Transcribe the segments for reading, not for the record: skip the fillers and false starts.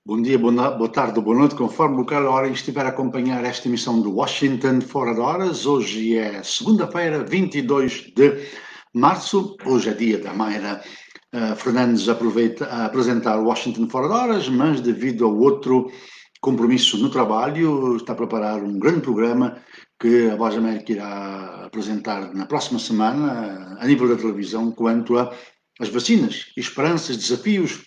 Bom dia, boa tarde ou boa noite, conforme o local a hora estiver a acompanhar esta emissão do Washington Fora de Horas. Hoje é segunda-feira, 22 de março. Hoje é dia da Mayra Fernandes aproveita a apresentar o Washington Fora de Horas, mas devido a outro compromisso no trabalho, está a preparar um grande programa que a Voz da América irá apresentar na próxima semana, a nível da televisão, quanto às vacinas, esperanças, desafios,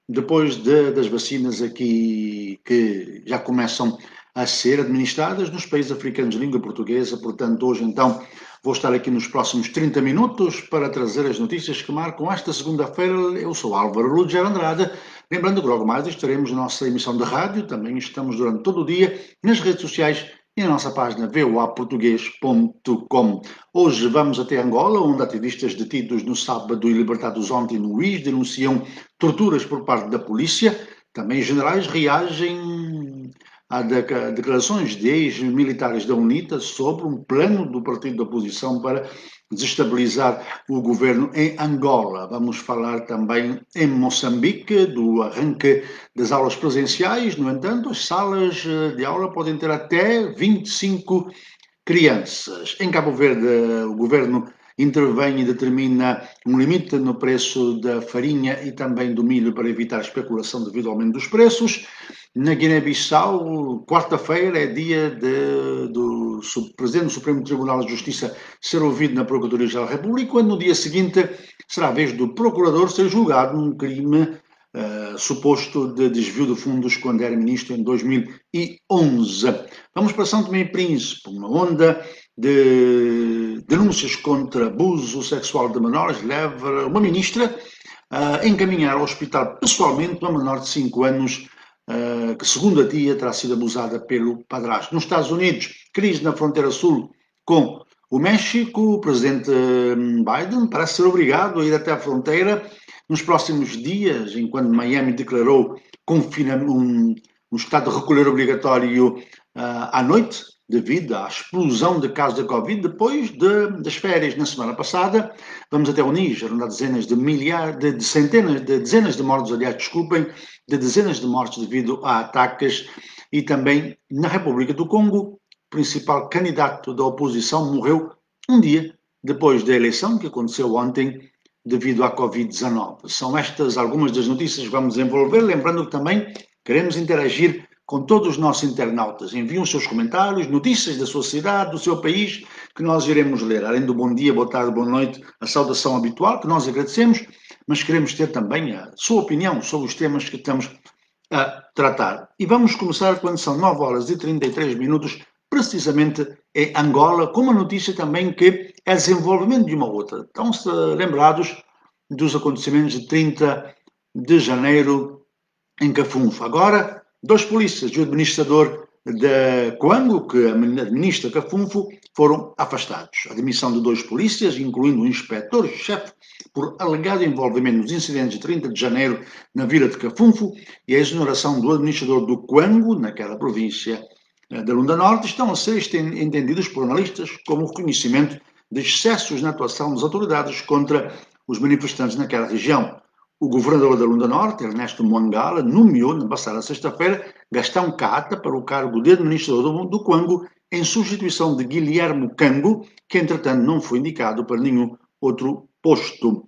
depois das vacinas aqui que já começam a ser administradas nos países africanos de língua portuguesa. Portanto, hoje então vou estar aqui nos próximos 30 minutos para trazer as notícias que marcam esta segunda-feira. Eu sou Álvaro Ruggiero Andrade, lembrando que logo mais estaremos na nossa emissão de rádio, também estamos durante todo o dia nas redes sociais e na nossa página voaportugues.com. Hoje vamos até Angola, onde ativistas detidos no sábado e libertados ontem no Luís denunciam torturas por parte da polícia. Também generais reagem a declarações de ex-militares da UNITA sobre um plano do partido da oposição para desestabilizar o governo em Angola. Vamos falar também em Moçambique do arranque das aulas presenciais. No entanto, as salas de aula podem ter até 25 crianças. Em Cabo Verde, o governo intervém e determina um limite no preço da farinha e também do milho para evitar especulação devido ao aumento dos preços. Na Guiné-Bissau, quarta-feira é dia do Presidente do Supremo Tribunal de Justiça ser ouvido na Procuradoria-Geral da República, quando no dia seguinte será a vez do Procurador ser julgado num crime suposto de desvio de fundos quando era ministro em 2011. Vamos para São Tomé e Príncipe, uma onda de denúncias contra abuso sexual de menores leva uma ministra a encaminhar ao hospital pessoalmente uma menor de 5 anos que, segundo a tia, terá sido abusada pelo padrasto. Nos Estados Unidos, crise na fronteira sul com o México. O presidente Biden parece ser obrigado a ir até a fronteira nos próximos dias, enquanto Miami declarou um estado de recolher obrigatório à noite, devido à explosão de casos da Covid, depois das férias na semana passada. Vamos até o Níger, onde há dezenas de mortos, aliás, desculpem, de dezenas de mortes devido a ataques, e também na República do Congo, o principal candidato da oposição morreu um dia depois da eleição, que aconteceu ontem, devido à Covid-19. São estas algumas das notícias que vamos desenvolver, lembrando que também queremos interagir com todos os nossos internautas. Enviem os seus comentários, notícias da sua cidade, do seu país, que nós iremos ler. Além do bom dia, boa tarde, boa noite, a saudação habitual, que nós agradecemos, mas queremos ter também a sua opinião sobre os temas que estamos a tratar. E vamos começar quando são 9 horas e 33 minutos, precisamente em Angola, com uma notícia também que é desenvolvimento de uma outra. Estão-se lembrados dos acontecimentos de 30 de janeiro em Cafunfa. Agora, 2 polícias e o administrador de Coango, que administra Cafunfo, foram afastados. A demissão de 2 polícias, incluindo o inspetor-chefe, por alegado envolvimento nos incidentes de 30 de janeiro na vila de Cafunfo, e a exoneração do administrador do Coango, naquela província da Lunda Norte, estão a ser entendidos por analistas como reconhecimento de excessos na atuação das autoridades contra os manifestantes naquela região. O governador da Lunda Norte, Ernesto Mwangala, nomeou, na passada sexta-feira, Gastão Cata para o cargo de administrador do Coango, em substituição de Guilherme Cango, que entretanto não foi indicado para nenhum outro posto.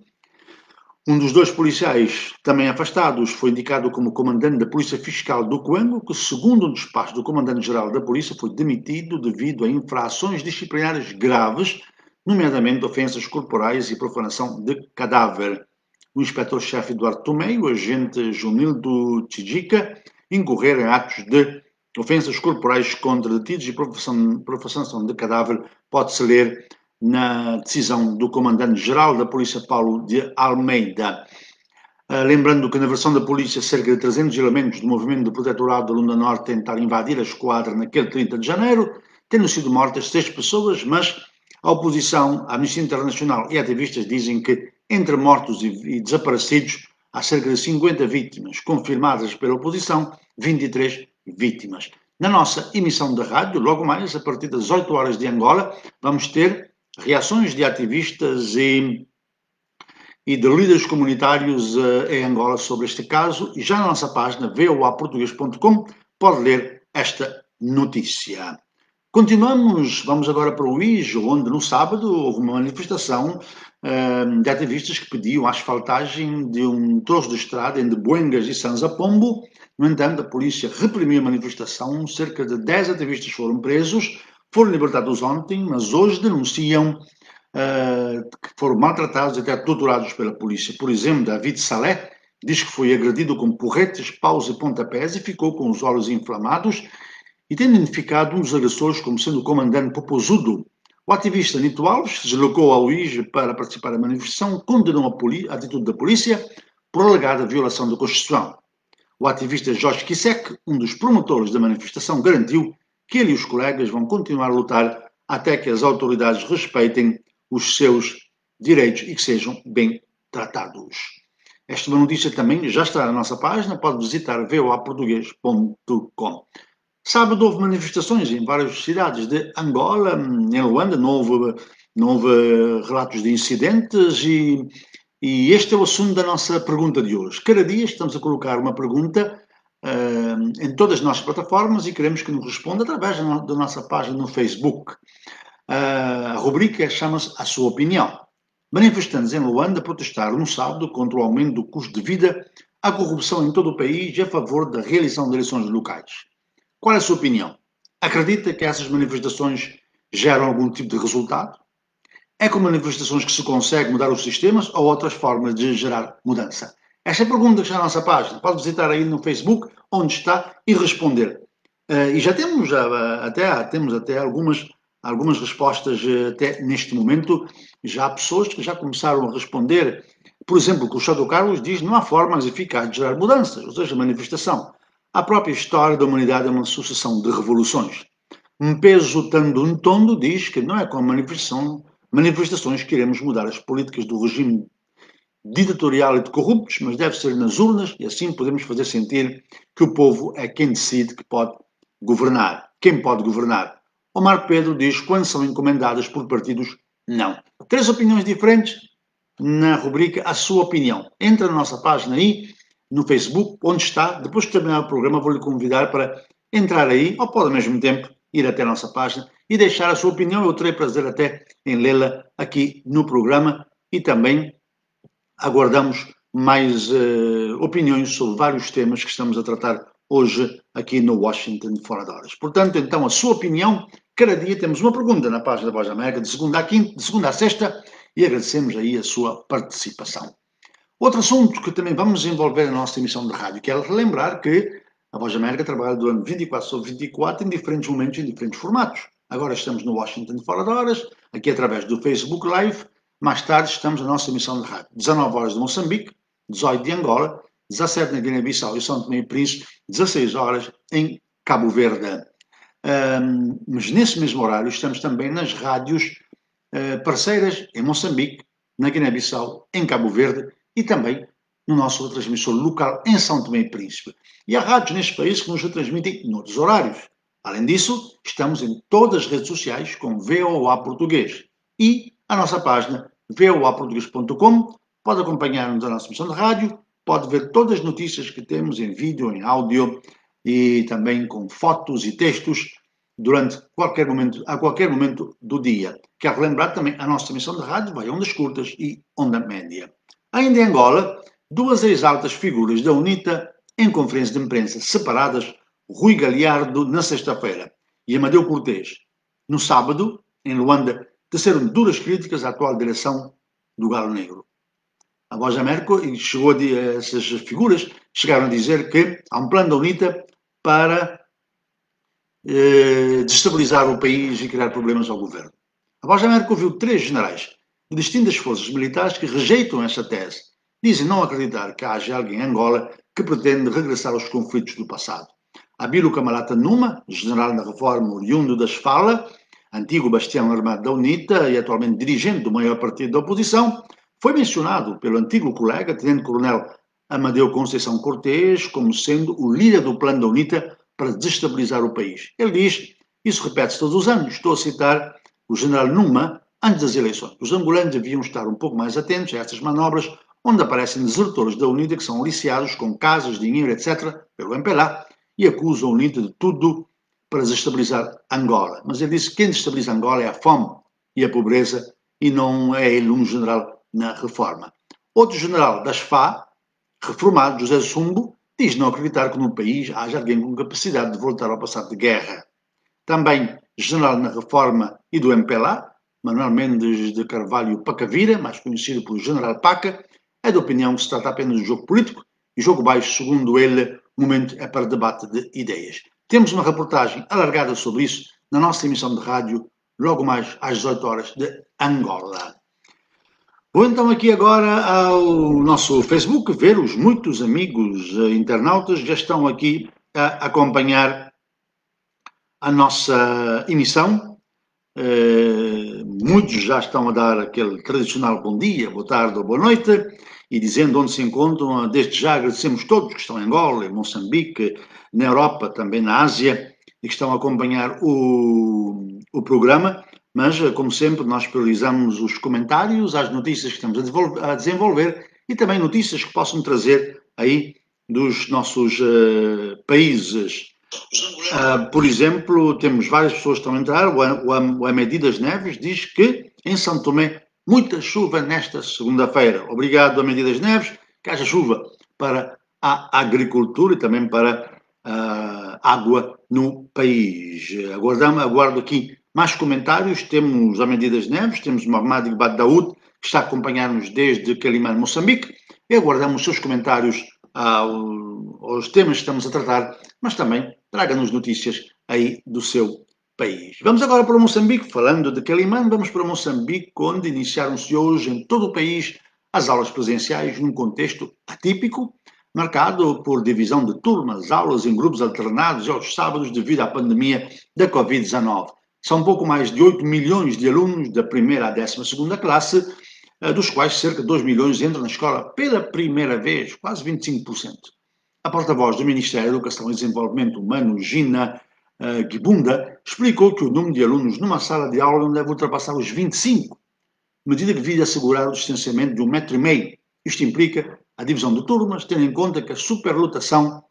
Um dos 2 policiais também afastados foi indicado como comandante da Polícia Fiscal do Coango, que, segundo um despacho do comandante-geral da Polícia, foi demitido devido a infrações disciplinares graves, nomeadamente ofensas corporais e profanação de cadáver. O inspetor-chefe Eduardo Tomé e o agente Junildo Tijica incorreram em atos de ofensas corporais contra detidos e profanação de cadáver, pode-se ler na decisão do comandante-geral da Polícia, Paulo de Almeida. Lembrando que na versão da polícia, cerca de 300 elementos do movimento do protetorado da Lunda Norte tentaram invadir a esquadra naquele 30 de janeiro, tendo sido mortas 6 pessoas, mas a oposição, a Amnistia Internacional e ativistas dizem que entre mortos e desaparecidos há cerca de 50 vítimas, confirmadas pela oposição, 23 vítimas. Na nossa emissão de rádio, logo mais, a partir das 8 horas de Angola, vamos ter reações de ativistas e e de líderes comunitários em Angola sobre este caso, e já na nossa página voaportugues.com pode ler esta notícia. Continuamos, vamos agora para o Ijo, onde no sábado houve uma manifestação de ativistas que pediam a asfaltagem de um troço de estrada entre Buengas e Sanza Pombo. No entanto, a polícia reprimiu a manifestação, cerca de 10 ativistas foram presos, foram libertados ontem, mas hoje denunciam que foram maltratados e até torturados pela polícia. Por exemplo, David Saleh diz que foi agredido com porretes, paus e pontapés e ficou com os olhos inflamados e tem identificado um dos agressores como sendo o comandante Popozudo. O ativista Nito Alves se deslocou ao IJ para participar da manifestação, condenou a atitude da polícia por alegada violação da Constituição. O ativista Jorge Kisek, um dos promotores da manifestação, garantiu que ele e os colegas vão continuar a lutar até que as autoridades respeitem os seus direitos e que sejam bem tratados. Esta notícia também já está na nossa página, pode visitar voaportugues.com. Sábado houve manifestações em várias cidades de Angola, em Luanda, não houve relatos de incidentes e este é o assunto da nossa pergunta de hoje. Cada dia estamos a colocar uma pergunta em todas as nossas plataformas e queremos que nos responda através da nossa página no Facebook. A rubrica chama-se A Sua Opinião. Manifestantes em Luanda protestaram no sábado contra o aumento do custo de vida, a corrupção em todo o país e a favor da realização de eleições locais. Qual é a sua opinião? Acredita que essas manifestações geram algum tipo de resultado? É com manifestações que se consegue mudar os sistemas ou outras formas de gerar mudança? Esta é a pergunta que está na nossa página. Pode visitar aí no Facebook, onde está, e responder. E já temos até algumas respostas até neste momento. Já há pessoas que já começaram a responder. Por exemplo, que o Shadow Carlos diz que não há formas eficazes de gerar mudanças, ou seja, manifestação. A própria história da humanidade é uma sucessão de revoluções. Mpezo Tando Ntondo diz que não é com manifestações que iremos mudar as políticas do regime ditatorial e de corruptos, mas deve ser nas urnas e assim podemos fazer sentir que o povo é quem decide que pode governar. Quem pode governar? Omar Pedro diz que quando são encomendadas por partidos, não. 3 opiniões diferentes na rubrica A Sua Opinião. Entra na nossa página aí, no Facebook, onde está. Depois que terminar o programa, vou-lhe convidar para entrar aí, ou pode ao mesmo tempo ir até a nossa página e deixar a sua opinião. Eu terei prazer até em lê-la aqui no programa e também aguardamos mais opiniões sobre vários temas que estamos a tratar hoje aqui no Washington Fora de Horas. Portanto, então, a sua opinião. Cada dia temos uma pergunta na página da Voz da América, de segunda a sexta, e agradecemos aí a sua participação. Outro assunto que também vamos desenvolver na nossa emissão de rádio, que é relembrar que a Voz da América trabalha durante 24 sobre 24 em diferentes momentos, em diferentes formatos. Agora estamos no Washington Fora de Horas, aqui através do Facebook Live. Mais tarde estamos na nossa emissão de rádio. 19 horas de Moçambique, 18 de Angola, 17 na Guiné-Bissau e São Tomé e Príncipe, 16 horas em Cabo Verde. Mas nesse mesmo horário estamos também nas rádios parceiras em Moçambique, na Guiné-Bissau, em Cabo Verde e também no nosso transmissor local em São Tomé e Príncipe. E há rádios neste país que nos retransmitem noutros horários. Além disso, estamos em todas as redes sociais com VOA Português e a nossa página voaportugues.com. Pode acompanhar-nos a nossa emissão de rádio, pode ver todas as notícias que temos em vídeo, em áudio e também com fotos e textos durante a qualquer momento do dia. Quero lembrar também a nossa emissão de rádio vai ondas curtas e onda média. Ainda em Angola, 2 ex-altas figuras da UNITA em conferência de imprensa separadas, Rui Galiardo na sexta-feira e Amadeu Cortês no sábado, em Luanda, teceram duras críticas à atual direção do Galo Negro. A Voz da América essas figuras chegaram a dizer que há um plano da UNITA para destabilizar o país e criar problemas ao governo. A Voz da América ouviu 3 generais de distintas forças militares que rejeitam esta tese. Dizem não acreditar que haja alguém em Angola que pretende regressar aos conflitos do passado. Abilo Camalata Numa, general da reforma oriundo da Esfala, antigo bastião armado da UNITA e atualmente dirigente do maior partido da oposição, foi mencionado pelo antigo colega, tenente-coronel Amadeu Conceição Cortês, como sendo o líder do plano da UNITA para desestabilizar o país. Ele diz, isso repete-se todos os anos, estou a citar o general Numa, antes das eleições. Os angolanos deviam estar um pouco mais atentos a estas manobras, onde aparecem desertores da UNITA que são aliciados com casas, dinheiro, etc., pelo MPLA, e acusam a UNITA de tudo para desestabilizar Angola. Mas ele disse que quem desestabiliza Angola é a fome e a pobreza, e não é ele um general na reforma. Outro general das FA, reformado, José Sumbo, diz não acreditar que no país haja alguém com capacidade de voltar ao passado de guerra. Também general na reforma e do MPLA, Manuel Mendes de Carvalho Pacavira, mais conhecido por General Paca, é da opinião que se trata apenas de um jogo político e jogo baixo, segundo ele, o momento é para debate de ideias. Temos uma reportagem alargada sobre isso na nossa emissão de rádio, logo mais às 18 horas de Angola. Vou então aqui agora ao nosso Facebook ver os muitos amigos internautas que já estão aqui a acompanhar a nossa emissão. Muitos já estão a dar aquele tradicional bom dia, boa tarde ou boa noite, e dizendo onde se encontram. Desde já agradecemos todos que estão em Angola, em Moçambique, na Europa, também na Ásia, e que estão a acompanhar o programa. Mas, como sempre, nós priorizamos os comentários, as notícias que estamos a desenvolver e também notícias que possam trazer aí dos nossos países. Por exemplo, temos várias pessoas que estão a entrar. O Amedi das Neves diz que em São Tomé muita chuva nesta segunda-feira. Obrigado, Amedi das Neves. Que haja chuva para a agricultura e também para a água no país. Aguardo aqui mais comentários. Temos Amedi das Neves, temos Mohamed Iqbal Daoud, que está a acompanhar-nos desde Quelimane, Moçambique, e aguardamos os seus comentários aos temas que estamos a tratar, mas também traga-nos notícias aí do seu país. Vamos agora para Moçambique, falando de Quelimane, vamos para Moçambique, onde iniciaram-se hoje em todo o país as aulas presenciais num contexto atípico, marcado por divisão de turmas, aulas em grupos alternados aos sábados devido à pandemia da Covid-19. São pouco mais de 8 milhões de alunos da primeira à 12ª classe, dos quais cerca de 2 milhões entram na escola pela primeira vez, quase 25%. A porta-voz do Ministério da Educação e Desenvolvimento Humano, Gina Gibunda, explicou que o número de alunos numa sala de aula não deve ultrapassar os 25, medida que visa assegurar o distanciamento de 1,5 metro. Isto implica a divisão de turmas, tendo em conta que a superlotação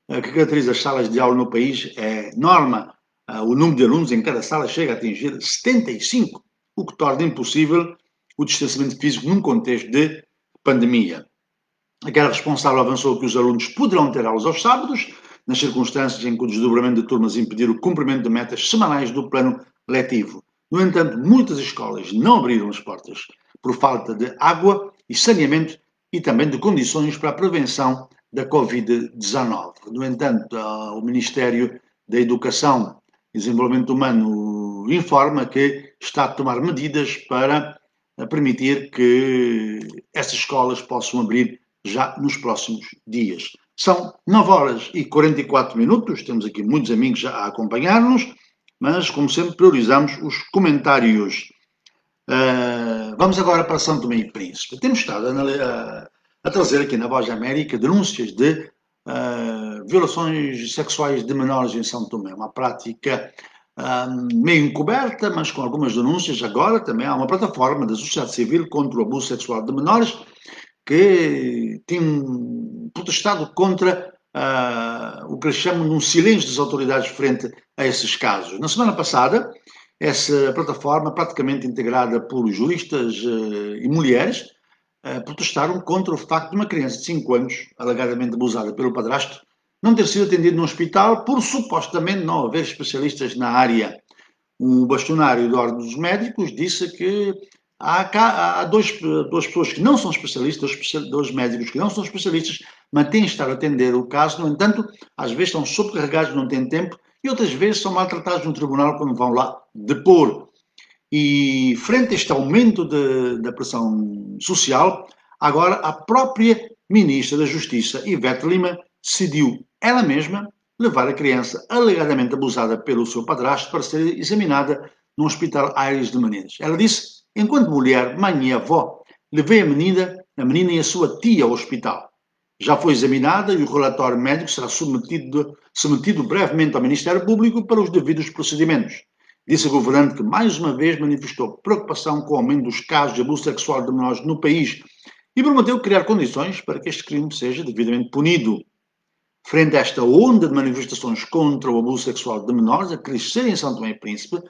que caracteriza as salas de aula no país é norma. O número de alunos em cada sala chega a atingir 75, o que torna impossível o distanciamento físico num contexto de pandemia. Aquela responsável avançou que os alunos poderão ter aulas aos sábados, nas circunstâncias em que o desdobramento de turmas impedir o cumprimento de metas semanais do plano letivo. No entanto, muitas escolas não abriram as portas por falta de água e saneamento e também de condições para a prevenção da Covid-19. No entanto, o Ministério da Educação e Desenvolvimento Humano informa que está a tomar medidas para permitir que essas escolas possam abrir já nos próximos dias. São 9 horas e 44 minutos, temos aqui muitos amigos já a acompanhar-nos, mas, como sempre, priorizamos os comentários. Vamos agora para São Tomé e Príncipe. Temos estado a trazer aqui na Voz da América denúncias de violações sexuais de menores em São Tomé, uma prática meio encoberta, mas com algumas denúncias. Agora também há uma plataforma da sociedade civil contra o abuso sexual de menores que tem protestado contra o que eles chamam de um silêncio das autoridades frente a esses casos. Na semana passada, essa plataforma, praticamente integrada por juristas e mulheres, protestaram contra o facto de uma criança de 5 anos, alegadamente abusada pelo padrasto, não ter sido atendida no hospital por supostamente não haver especialistas na área. O bastonário da Ordem dos Médicos disse que há duas pessoas que não são especialistas, dois médicos que não são especialistas, mas têm de estar a atender o caso. No entanto, às vezes estão sobrecarregados, não têm tempo, e outras vezes são maltratados no tribunal quando vão lá depor. E frente a este aumento da pressão social, agora a própria Ministra da Justiça, Ivete Lima, decidiu ela mesma levar a criança alegadamente abusada pelo seu padrasto para ser examinada no Hospital Aires de Meninas. Ela disse: enquanto mulher, mãe e avó, levei a menina e a sua tia ao hospital. Já foi examinada e o relatório médico será submetido brevemente ao Ministério Público para os devidos procedimentos. Disse a governante que mais uma vez manifestou preocupação com o aumento dos casos de abuso sexual de menores no país e prometeu criar condições para que este crime seja devidamente punido. Frente a esta onda de manifestações contra o abuso sexual de menores a crescer em São Tomé e Príncipe,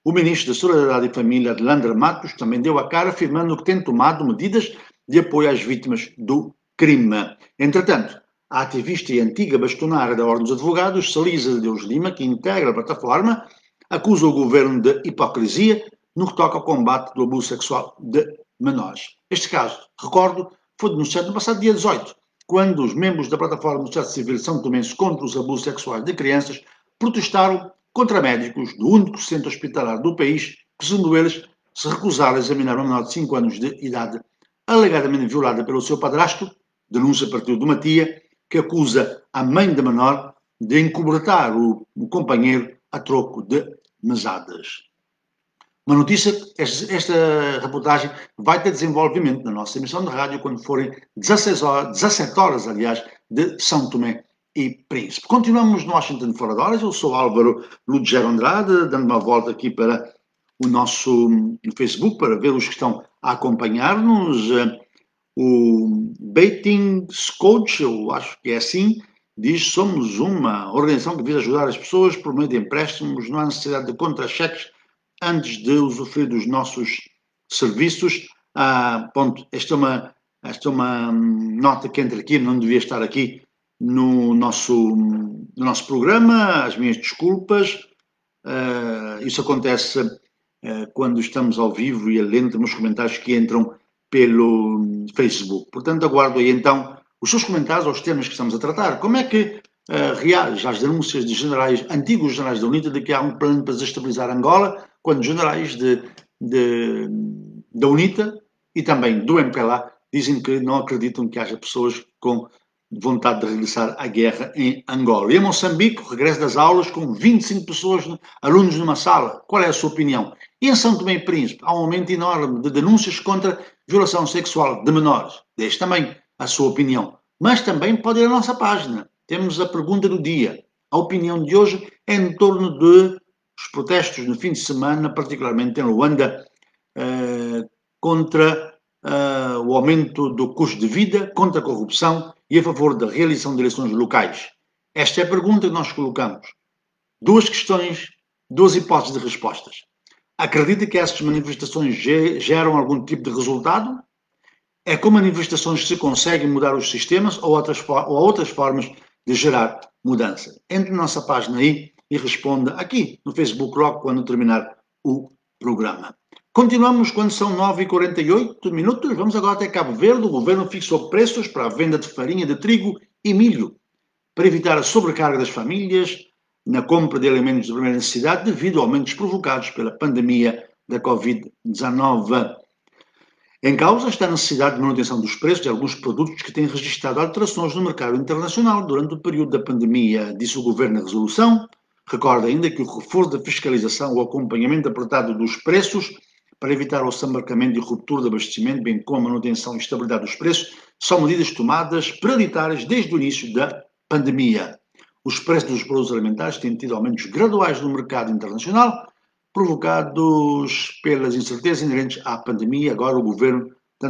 o ministro da Solidariedade e Família, Adelandra Matos, também deu a cara afirmando que tem tomado medidas de apoio às vítimas do crime. Entretanto, a ativista e antiga bastonária da Ordem dos Advogados, Salisa de Deus Lima, que integra a plataforma, acusa o governo de hipocrisia no que toca ao combate do abuso sexual de menores. Este caso, recordo, foi denunciado no passado dia 18, quando os membros da plataforma do Estado Civil São Tomense contra os abusos sexuais de crianças protestaram contra médicos do único centro hospitalar do país que, segundo eles, se recusaram a examinar uma menor de 5 anos de idade, alegadamente violada pelo seu padrasto. Denúncia partiu de uma tia que acusa a mãe da menor de encobertar o companheiro a troco de mesadas. Uma notícia, esta reportagem vai ter desenvolvimento na nossa emissão de rádio quando forem 17 horas, aliás, de São Tomé e Príncipe. Continuamos no Washington Fora de Horas. Eu sou Álvaro Lugero Andrade, dando uma volta aqui para o nosso Facebook para ver os que estão a acompanhar-nos. O Baiting Coach, eu acho que é assim, diz: somos uma organização que visa ajudar as pessoas por meio de empréstimos, não há necessidade de contra-cheques antes de usufruir dos nossos serviços. Ponto. Esta é uma nota que entra aqui, não devia estar aqui no nosso programa. As minhas desculpas. Isso acontece quando estamos ao vivo e alento nos comentários que entram pelo Facebook. Portanto, aguardo aí então os seus comentários aos temas que estamos a tratar. Como é que reage às denúncias de antigos generais da UNITA de que há um plano para desestabilizar Angola, quando generais da UNITA e também do MPLA dizem que não acreditam que haja pessoas com vontade de regressar à guerra em Angola. E em Moçambique, o regresso das aulas com 25 pessoas, alunos numa sala. Qual é a sua opinião? E em São Tomé e Príncipe, há um aumento enorme de denúncias contra violação sexual de menores. Deixe também a sua opinião. Mas também pode ir à nossa página. Temos a pergunta do dia. A opinião de hoje é em torno dos protestos no fim de semana, particularmente em Luanda, contra o aumento do custo de vida, contra a corrupção e a favor da realização de eleições locais. Esta é a pergunta que nós colocamos. Duas questões, duas hipóteses de respostas. Acredita que essas manifestações geram algum tipo de resultado? É com manifestações que se conseguem mudar os sistemas ou outras formas de gerar mudança? Entre na nossa página aí e responda aqui no Facebook logo quando terminar o programa. Continuamos quando são 9h48. Vamos agora até Cabo Verde. O governo fixou preços para a venda de farinha de trigo e milho para evitar a sobrecarga das famílias na compra de alimentos de primeira necessidade devido a aumentos provocados pela pandemia da Covid-19. Em causa está a necessidade de manutenção dos preços de alguns produtos que têm registrado alterações no mercado internacional durante o período da pandemia, disse o governo na resolução. Recorda ainda que o reforço da fiscalização, o acompanhamento apertado dos preços para evitar o desembarcamento e ruptura de abastecimento, bem como a manutenção e estabilidade dos preços, são medidas tomadas prioritárias desde o início da pandemia. Os preços dos produtos alimentares têm tido aumentos graduais no mercado internacional, provocados pelas incertezas inerentes à pandemia. Agora o governo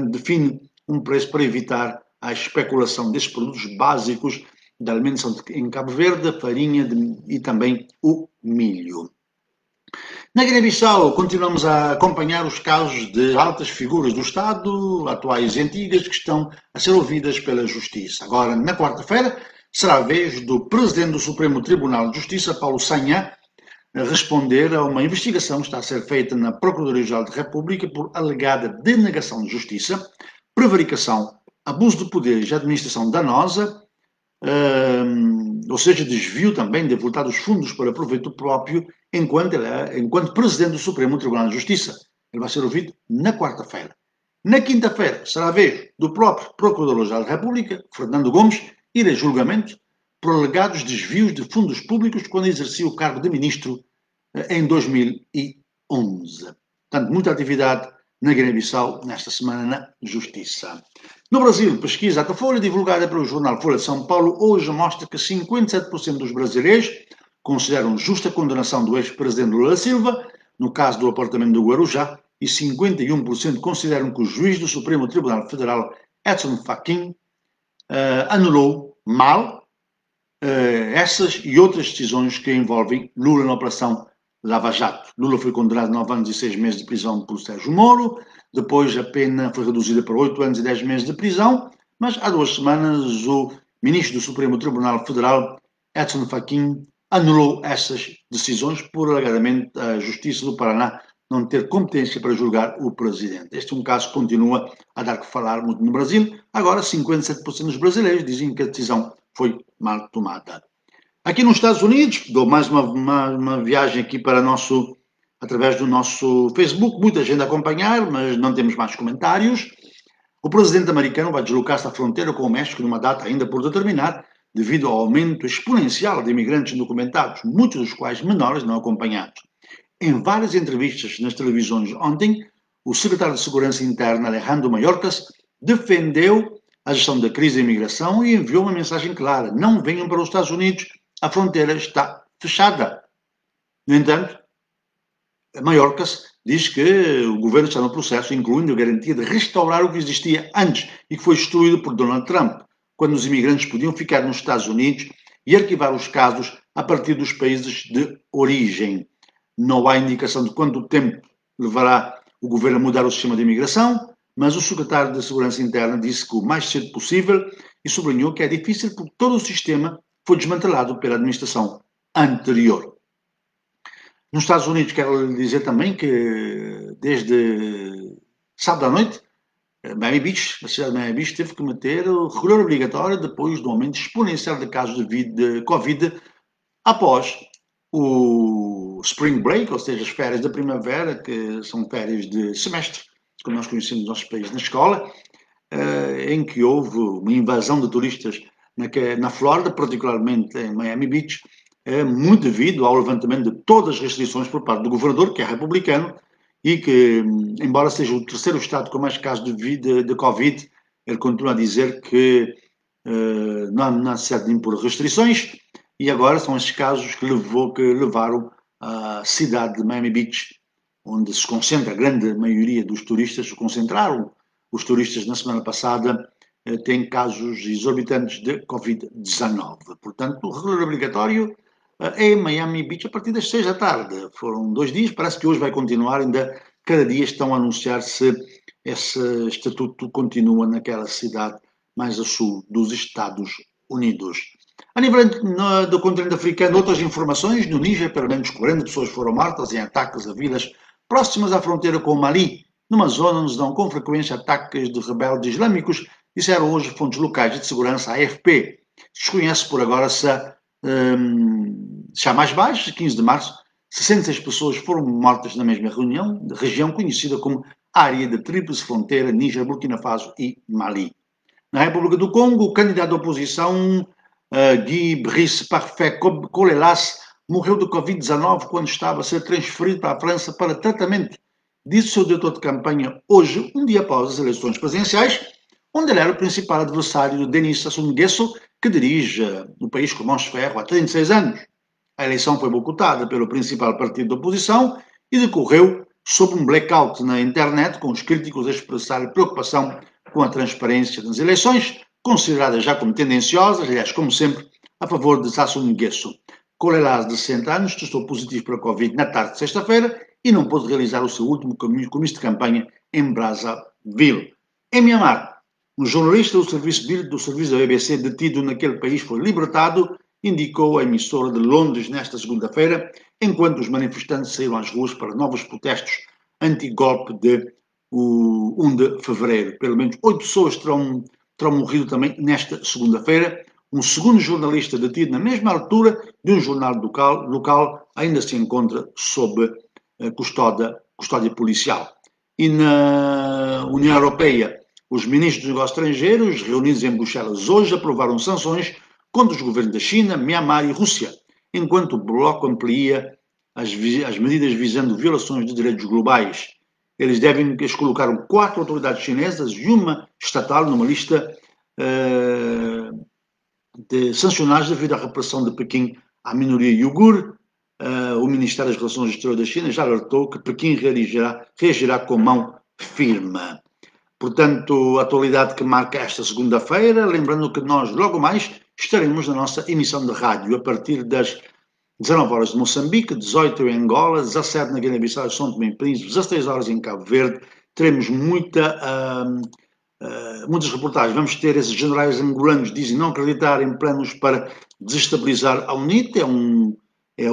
define um preço para evitar a especulação destes produtos básicos da alimentação em Cabo Verde, a farinha e também o milho. Na Guiné-Bissau, continuamos a acompanhar os casos de altas figuras do Estado, atuais e antigas, que estão a ser ouvidas pela Justiça. Agora, na quarta-feira, será a vez do Presidente do Supremo Tribunal de Justiça, Paulo Sanha, responder a uma investigação que está a ser feita na Procuradoria-Geral da República por alegada denegação de justiça, prevaricação, abuso de poderes e administração danosa, ou seja, desvio também de avultados fundos para proveito próprio, enquanto Presidente do Supremo Tribunal de Justiça. Ele vai ser ouvido na quarta-feira. Na quinta-feira será a vez do próprio Procurador-Geral da República, Fernando Gomes, ir a julgamento por alegados desvios de fundos públicos quando exercia o cargo de Ministro em 2011. Portanto, muita atividade na Guiné-Bissau nesta semana na Justiça. No Brasil, pesquisa Datafolha divulgada pelo jornal Folha de São Paulo hoje mostra que 57% dos brasileiros consideram justa a condenação do ex-presidente Lula da Silva no caso do apartamento do Guarujá e 51% consideram que o juiz do Supremo Tribunal Federal Edson Fachin anulou mal essas e outras decisões que envolvem Lula na Operação Lava Jato. Lula foi condenado a 9 anos e 6 meses de prisão por Sérgio Moro, depois a pena foi reduzida para 8 anos e 10 meses de prisão, mas há 2 semanas o ministro do Supremo Tribunal Federal, Edson Fachin, anulou essas decisões por, alegadamente, a Justiça do Paraná não ter competência para julgar o presidente. Este é um caso que continua a dar que falar muito no Brasil. Agora, 57% dos brasileiros dizem que a decisão foi mal tomada. Aqui nos Estados Unidos, dou mais uma viagem aqui para através do nosso Facebook, muita gente a acompanhar, mas não temos mais comentários. O presidente americano vai deslocar-se à fronteira com o México numa data ainda por determinar, devido ao aumento exponencial de imigrantes indocumentados, muitos dos quais menores não acompanhados. Em várias entrevistas nas televisões ontem, o secretário de Segurança Interna, Alejandro Mayorkas, defendeu a gestão da crise da imigração e enviou uma mensagem clara: não venham para os Estados Unidos, a fronteira está fechada. No entanto, Mayorkas diz que o governo está no processo, incluindo a garantia de restaurar o que existia antes e que foi instituído por Donald Trump, quando os imigrantes podiam ficar nos Estados Unidos e arquivar os casos a partir dos países de origem. Não há indicação de quanto tempo levará o governo a mudar o sistema de imigração, mas o secretário de Segurança Interna disse que o mais cedo possível e sublinhou que é difícil porque todo o sistema foi desmantelado pela administração anterior. Nos Estados Unidos, quero dizer também que desde sábado à noite, Miami Beach, a cidade de Miami Beach, teve que meter o rigor obrigatório depois do aumento exponencial de casos de Covid após o Spring Break, ou seja, as férias da primavera, que são férias de semestre, como nós conhecemos no nosso país na escola, em que houve uma invasão de turistas na Flórida, particularmente em Miami Beach, muito devido ao levantamento de todas as restrições por parte do governador, que é republicano, e que, embora seja o terceiro estado com mais casos de Covid, ele continua a dizer que não há necessidade de impor restrições, e agora são esses casos que levaram a cidade de Miami Beach, onde se concentra a grande maioria dos turistas, se concentraram os turistas na semana passada, têm casos exorbitantes de Covid-19. Portanto, o regular obrigatório é em Miami Beach a partir das 6 da tarde. Foram 2 dias, parece que hoje vai continuar, ainda cada dia estão a anunciar se esse estatuto continua naquela cidade mais a sul dos Estados Unidos. A nível do continente africano, outras informações: no Níger, pelo menos 40 pessoas foram mortas em ataques a vilas próximas à fronteira com o Mali, numa zona onde se dão com frequência ataques de rebeldes islâmicos, disseram hoje fontes locais de segurança à AFP. Desconhece por agora se há mais baixos. 15 de março, 66 pessoas foram mortas na mesma região conhecida como Área de Tríplice Fronteira, Níger, Burkina Faso e Mali. Na República do Congo, o candidato da oposição, Guy Brice Parfait Colelas, morreu de Covid-19 quando estava a ser transferido para a França para tratamento, disse o seu diretor de campanha hoje, um dia após as eleições presidenciais, onde ele era o principal adversário de Denis Sassou Nguesso, que dirige o país com mãos de ferro há 36 anos. A eleição foi boicotada pelo principal partido da oposição e decorreu sob um blackout na internet, com os críticos a expressar preocupação com a transparência das eleições, consideradas já como tendenciosas, aliás, como sempre, a favor de Sassou Nguesso. Colelas, de 60 anos, testou positivo para a Covid na tarde de sexta-feira e não pôde realizar o seu último comício de campanha em Brazzaville. Em Myanmar, um jornalista do serviço da BBC detido naquele país foi libertado, indicou a emissora de Londres nesta segunda-feira, enquanto os manifestantes saíram às ruas para novos protestos anti-golpe de 1 de fevereiro. Pelo menos 8 pessoas terão morrido também nesta segunda-feira. Um segundo jornalista detido na mesma altura de um jornal local ainda se encontra sob custódia policial. E na União Europeia, os ministros dos negócios estrangeiros, reunidos em Bruxelas hoje, aprovaram sanções contra os governos da China, Myanmar e Rússia, enquanto o bloco amplia as medidas visando violações de direitos globais. Eles colocaram 4 autoridades chinesas e uma estatal numa lista de sancionados devido à repressão de Pequim à minoria iugur. O Ministério das Relações Exteriores da China já alertou que Pequim reagirá com mão firme. Portanto, a atualidade que marca esta segunda-feira, lembrando que nós logo mais estaremos na nossa emissão de rádio a partir das 19 horas de Moçambique, 18 em Angola, 17 na Guiné-Bissau e São Tomé e Príncipe, 16 horas em Cabo Verde. Teremos muitas reportagens. Vamos ter esses generais angolanos dizem não acreditar em planos para desestabilizar a UNIT. É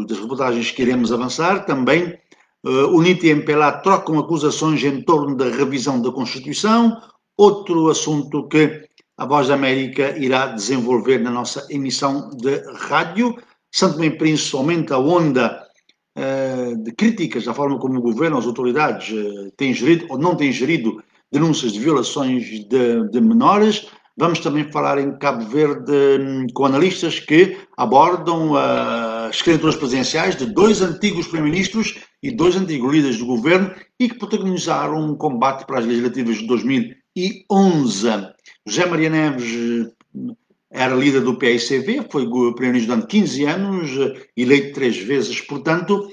das reportagens que iremos avançar. Também UNIT e MPLA trocam acusações em torno da revisão da Constituição. Outro assunto que a Voz da América irá desenvolver na nossa emissão de rádio. Santo Tomé e Príncipe aumenta a onda de críticas da forma como o governo, as autoridades têm gerido ou não têm gerido denúncias de violações de menores. Vamos também falar em Cabo Verde com analistas que abordam as candidaturas presidenciais de 2 antigos primeiros-ministros e 2 antigos líderes do governo e que protagonizaram um combate para as legislativas de 2011. José Maria Neves era líder do PICV, foi primeiro-ministro durante 15 anos, eleito 3 vezes, portanto.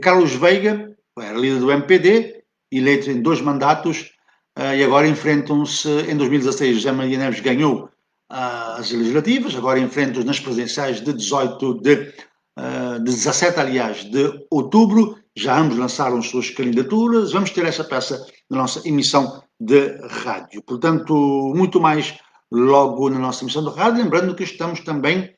Carlos Veiga era líder do MPD, eleito em 2 mandatos, e agora enfrentam-se, em 2016, José Maria Neves ganhou as legislativas, agora enfrentam-se nas presidenciais de 17, aliás, de outubro. Já ambos lançaram as suas candidaturas. Vamos ter essa peça na nossa emissão de rádio. Portanto, muito mais logo na nossa emissão de rádio. Lembrando que estamos também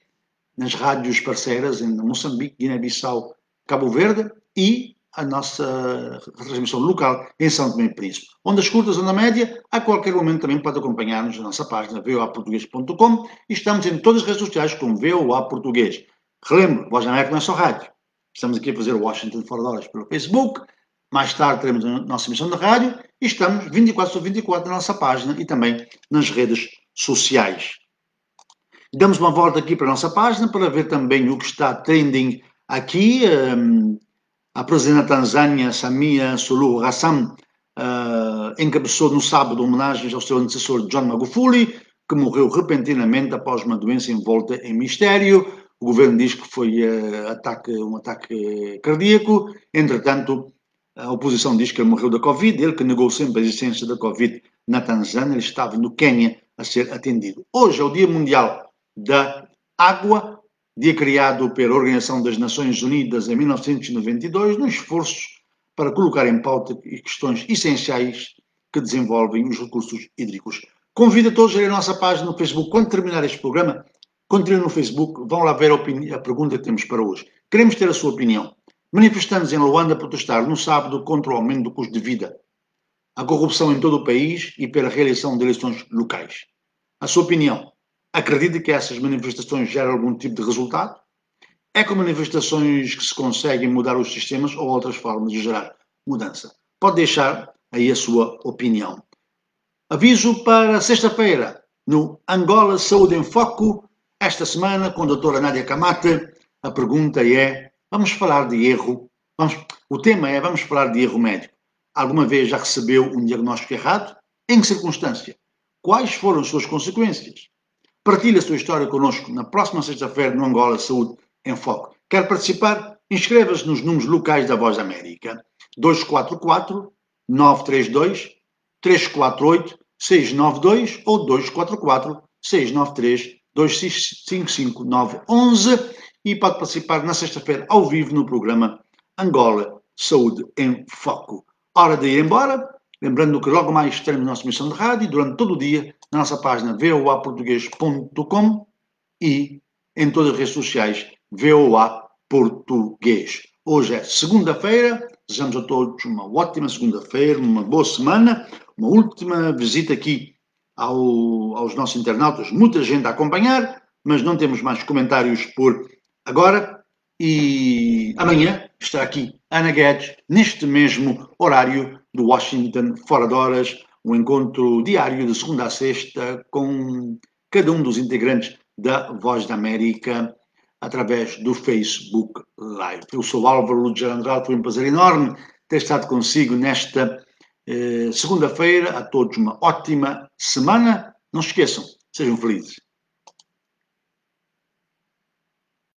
nas rádios parceiras em Moçambique, Guiné-Bissau, Cabo Verde e a nossa transmissão local em São Tomé e Príncipe. Ondas curtas, onda média, a qualquer momento também pode acompanhar-nos na nossa página voaportugues.com e estamos em todas as redes sociais como VOA Português. Relembro, Voz da América não é só rádio. Estamos aqui a fazer o Washington fora de horas pelo Facebook. Mais tarde teremos a nossa emissão de rádio e estamos 24 sobre 24 na nossa página e também nas redes sociais. Damos uma volta aqui para a nossa página para ver também o que está trending aqui. A presidente da Tanzânia, Samia Suluhu Hassan, encabeçou no sábado homenagens ao seu antecessor John Magufuli, que morreu repentinamente após uma doença envolta em mistério. O governo diz que foi um ataque cardíaco. Entretanto, a oposição diz que ele morreu da Covid. Ele que negou sempre a existência da Covid na Tanzânia. Ele estava no Quênia a ser atendido. Hoje é o Dia Mundial da Água, dia criado pela Organização das Nações Unidas em 1992, no esforço para colocar em pauta questões essenciais que desenvolvem os recursos hídricos. Convido a todos a ir à nossa página no Facebook. Quando terminar este programa, continuem no Facebook, vão lá ver a pergunta que temos para hoje. Queremos ter a sua opinião. Manifestantes em Luanda protestaram no sábado contra o aumento do custo de vida, a corrupção em todo o país e pela reeleição de eleições locais. A sua opinião? Acredita que essas manifestações geram algum tipo de resultado? É com manifestações que se conseguem mudar os sistemas ou outras formas de gerar mudança? Pode deixar aí a sua opinião. Aviso para sexta-feira, no Angola Saúde em Foco, esta semana com a doutora Nádia Camate. A pergunta é, vamos falar de erro, o tema é, vamos falar de erro médico. Alguma vez já recebeu um diagnóstico errado? Em que circunstância? Quais foram as suas consequências? Partilhe a sua história connosco na próxima sexta-feira no Angola Saúde em Foco. Quer participar? Inscreva-se nos números locais da Voz da América. 244-932-348-692 ou 244-693-255911 e pode participar na sexta-feira ao vivo no programa Angola Saúde em Foco. Hora de ir embora. Lembrando que logo mais teremos a nossa emissão de rádio durante todo o dia na nossa página voaportugues.com e em todas as redes sociais VOA Português. Hoje é segunda-feira, desejamos a todos uma ótima segunda-feira, uma boa semana, uma última visita aqui aos nossos internautas, muita gente a acompanhar, mas não temos mais comentários por agora e amanhã estará aqui Ana Guedes, neste mesmo horário do Washington Fora de Horas, um encontro diário de segunda a sexta com cada um dos integrantes da Voz da América através do Facebook Live. Eu sou Álvaro Lúcio Andrade, foi um prazer enorme ter estado consigo nesta segunda-feira. A todos uma ótima semana. Não se esqueçam, sejam felizes.